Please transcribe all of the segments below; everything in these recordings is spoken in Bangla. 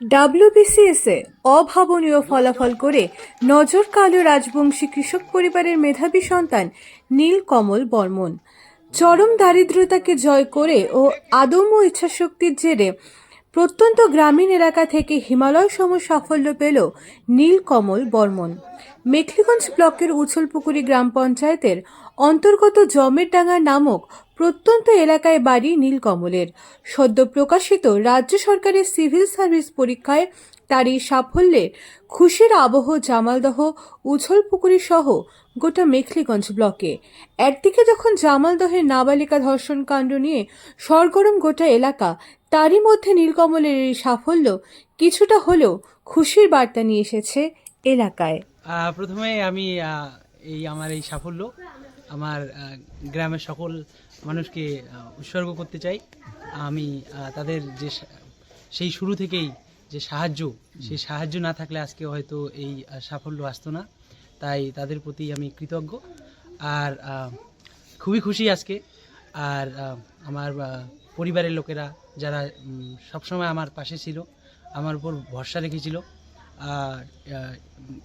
ডাব্লিউবিসিএসে অভাবনীয় ফলাফল করে নজর কালো রাজবংশী কৃষক পরিবারের মেধাবী সন্তান নীলকমল বর্মন চরম দারিদ্রতাকে জয় করে ও আদম্য ইচ্ছাশক্তির জেরে প্রত্যন্ত গ্রামীণ এলাকা থেকে হিমালয় সম সাফল্য পেল নীলকমল বর্মন। মেখলিগঞ্জ ব্লকের উছলপুকুরি গ্রাম পঞ্চায়েতের অন্তর্গত জমেরডাঙ্গা নামক প্রত্যন্ত এলাকায় বাড়ি নীলকমলের। সদ্য প্রকাশিত রাজ্য সরকারের সিভিল সার্ভিস পরীক্ষায় তার এই সাফল্যে খুশির আবহ জামালদহ, উছলপুকুরি সহ গোটা মেখলিগঞ্জ ব্লকে। একদিকে যখন জামালদহের নাবালিকা ধর্ষণ কাণ্ড নিয়ে সরগরম গোটা এলাকা, তারই মধ্যে নীলকমলের এই সাফল্য কিছুটা হলেও খুশির বার্তা নিয়ে এসেছে এলাকায়। প্রথমে আমি আমার এই সাফল্য আমার গ্রামের সকল মানুষকে উৎসর্গ করতে চাই। আমি তাদের যে সেই শুরু থেকেই যে সেই সাহায্য না থাকলে আজকে হয়তো এই সাফল্য আসতো না, তাই তাদের প্রতি আমি কৃতজ্ঞ। আর খুবই খুশি আজকে। আর আমার পরিবারের লোকেরা যারা সবসময় আমার পাশে ছিল, আমার উপর ভরসা রেখেছিল। আর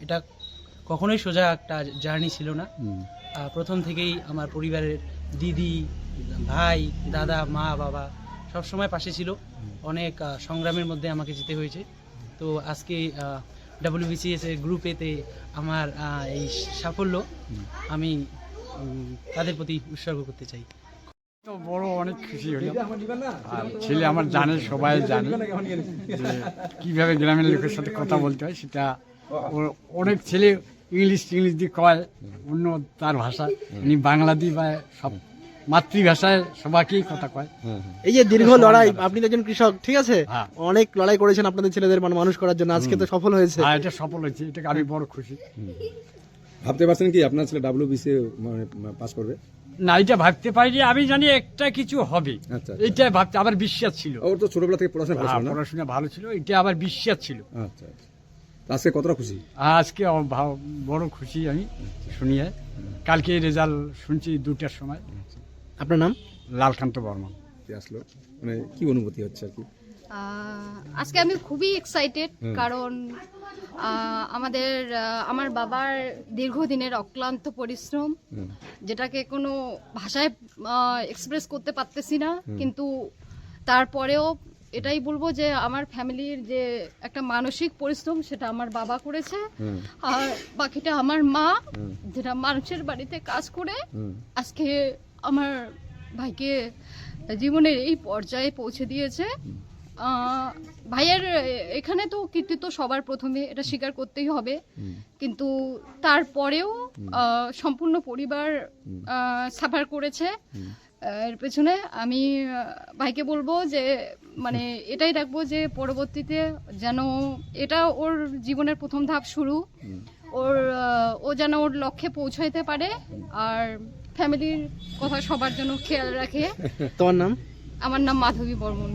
এটা কখনোই সোজা একটা জার্নি ছিল না। প্রথম থেকেই আমার পরিবারের দিদি, ভাই, দাদা, মা, বাবা সবসময় পাশে ছিল। অনেক সংগ্রামের মধ্যে আমাকে যেতে হয়েছে। তো আজকে ডাব্লিউবিসিএস এর গ্রুপ এতে আমার এই সাফল্য আমি তাদের প্রতি উৎসর্গ করতে চাই। তো বড় অনেক খুশি হলো। আর ছেলে আমার জানে, সবাই জানে যে কীভাবে গ্রামের লোকের সাথে কথা বলতে হয়। সেটা অনেক ছেলে ইংলিশ দিয়ে কয়, অন্য তার ভাষা, উনি বাংলা দিয়ে বা সব মাতৃভাষায় সবাইকেই কথা কয়। এই যে দীর্ঘ লড়াই, আপনি তো একজন কৃষক, ঠিক আছে, হ্যাঁ। অনেক লড়াই করেছেন আপনাদের ছেলেদের মানুষ করার জন্য, আজকে তো সফল হয়েছে। আর এটা সফল হয়েছে, এটাকে আমি বড় খুশি। ভাবতে পারছেন কি আপনার ছেলে ডাব্লিউবিসি মানে পাস করবে? না, এটা ভাবতে পারিনি। আমি জানি একটা কিছু হবে, আচ্ছা। এইটা ভাবতে আবার বিশ্বাস ছিল। ওর তো ছোটবেলা থেকে পড়াশোনা ভালো ছিল না? পড়াশোনা ভালো ছিল, এটা আবার বিশ্বাস ছিল। আচ্ছা। আজকে কতটা খুশি? আজকে বড় খুশি আমি শুনিয়ে। কালকে রেজাল্ট শুনছি 2টার সময়। আপনার নাম? লালকান্ত বর্মন। আসলো মানে কি অনুভূতি হচ্ছে আর কি? আজকে আমি খুবই এক্সাইটেড, কারণ আমার বাবার দীর্ঘদিনের অক্লান্ত পরিশ্রম, যেটাকে কোনো ভাষায় এক্সপ্রেস করতে পারতেছি না, কিন্তু তারপরেও এটাই বলবো যে আমার ফ্যামিলির যে একটা মানসিক পরিশ্রম সেটা আমার বাবা করেছে, আর বাকিটা আমার মা, যেটা মানুষের বাড়িতে কাজ করে আজকে আমার ভাইকে জীবনের এই পর্যায়ে পৌঁছে দিয়েছে। ভাইয়ের এখানে তো কৃতিত্ব সবার প্রথমে, এটা স্বীকার করতেই হবে, কিন্তু তারপরেও সম্পূর্ণ পরিবার সাফার করেছে। এর পেছনে আমি ভাইকে বলবো যে মানে এটাই রাখবো যে পরবর্তীতে যেন এটা ওর জীবনের প্রথম ধাপ শুরু, ও যেন ওর লক্ষ্যে পৌঁছাইতে পারে, আর ফ্যামিলির কথা সবার জন্য খেয়াল রাখে। তোমার নাম? আমার নাম মাধবী বর্মন।